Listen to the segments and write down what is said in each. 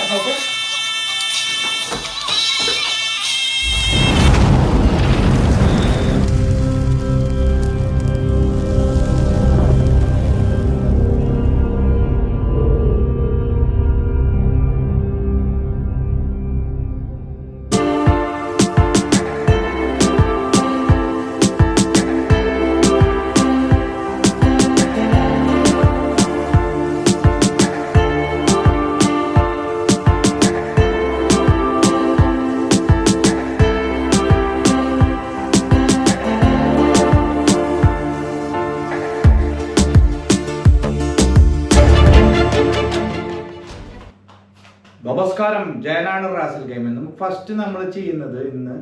നോക്ക്. നമസ്കാരം, ജയനാണ് റാസൽ ഗെയിമിൽ. നമുക്ക് ഫസ്റ്റ് നമ്മൾ ചെയ്യുന്നത് ഇന്ന്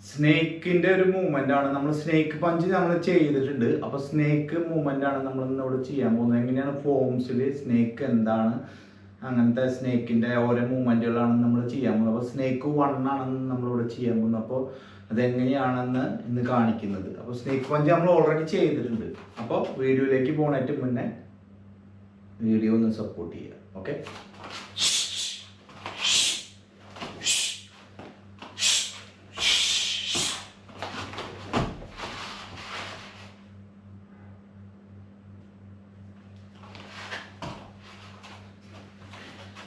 സ്നേക്കിന്റെ ഒരു മൂവ്മെന്റ് ആണ്. നമ്മൾ സ്നേക്ക് പഞ്ച് നമ്മൾ ചെയ്തിട്ടുണ്ട്. അപ്പൊ സ്നേക്ക് മൂവ്മെന്റ് ആണ് നമ്മൾ ഇന്ന് ഇവിടെ ചെയ്യാൻ പോകുന്നത്. എങ്ങനെയാണ് ഫോംസിൽ സ്നേക്ക് എന്താണ്, അങ്ങനത്തെ സ്നേക്കിന്റെ ഓരോ മൂവ്മെന്റുകളാണ് നമ്മൾ ചെയ്യാൻ പോകുന്നത്. അപ്പോൾ സ്നേക്ക് 1 ആണെന്ന് നമ്മളിവിടെ ചെയ്യാൻ പോകുന്നത്. അപ്പോൾ അതെങ്ങനെയാണെന്ന് ഇന്ന് കാണിക്കുന്നത്. അപ്പോൾ സ്നേക്ക് പഞ്ച് നമ്മൾ ഓൾറെഡി ചെയ്തിട്ടുണ്ട്. അപ്പോൾ വീഡിയോയിലേക്ക് പോകണേറ്റ് മുന്നേ വീഡിയോ ഒന്ന് സപ്പോർട്ട് ചെയ്യുക. Okay,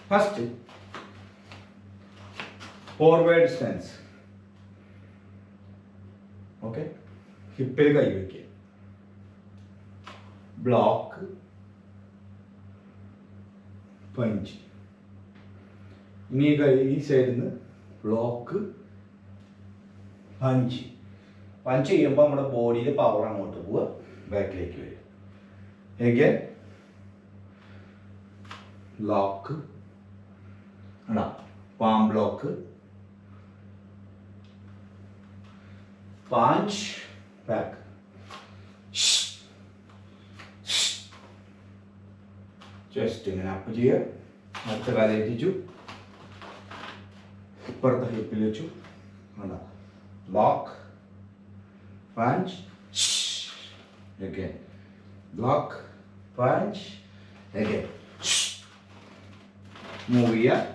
first forward stance. Okay, ഹിപ്പിൽ കൈ വയ്ക്കുക, ബ്ലോക്ക്, പഞ്ച്. ഇനി ഈ സൈഡിൽ നിന്ന് ബ്ലോക്ക്, പഞ്ച്. പഞ്ച് ചെയ്യുമ്പോൾ നമ്മുടെ ബോഡിയിൽ പവർ അങ്ങോട്ട് പോവുക, ബാക്കിലേക്ക് വരും. Again lock, palm block, punch, back. Just ഇങ്ങനെ അപ്പ് ചെയ്യുക. അടുത്ത കാലം എത്തിച്ചു, ഇപ്പുറത്തെ ഹിപ്പിൽ വെച്ചു. Lock, punch, again lock, punch, again. Move ചെയ്യുക.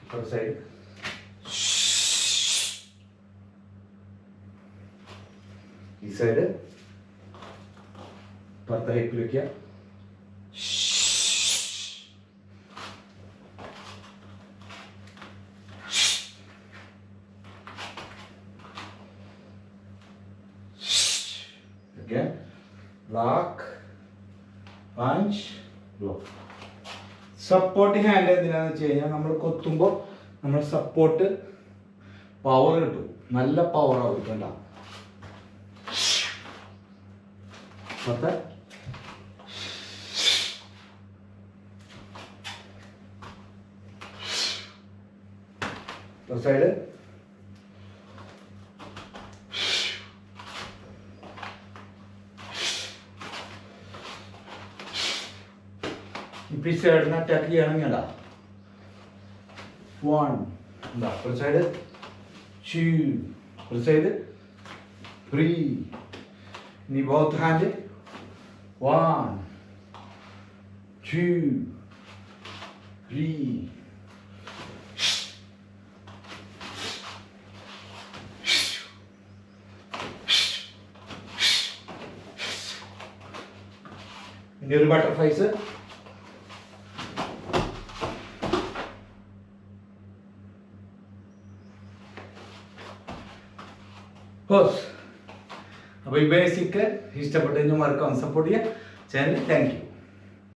ഇപ്പുറത്തെ സൈഡ്, ഈ സൈഡ് ഇപ്പുറത്തെ ഹിപ്പിൽ വയ്ക്കുക. Again, lock, punch, block. Support hand എന്തിനാന്ന് വെച്ച് കഴിഞ്ഞാൽ നമ്മൾ കൊത്തുമ്പോൾ നമ്മൾ സപ്പോർട്ട് പവർ കിട്ടും, നല്ല പവർ ആവും. കണ്ട മൊത്തം സൈഡ് ഇപ്പൊ ഈ സൈഡിന് അറ്റാക്ക് ചെയ്യണമെങ്കിൽ 1, ഒരു സൈഡ് 2, ഒരു സൈഡ് 3. ഇനി ബോത്ത് ഹാൻഡ് 1, 2, 3. ഇനി ഒരു ബട്ടർഫ്ലൈസ്. അപ്പോൾ ഈ ബേസിക് ഇഷ്ടപ്പെട്ടതിന് മറക്കാൻ സപ്പോർട്ട് ചെയ്യുക ചാനൽ. Thank you.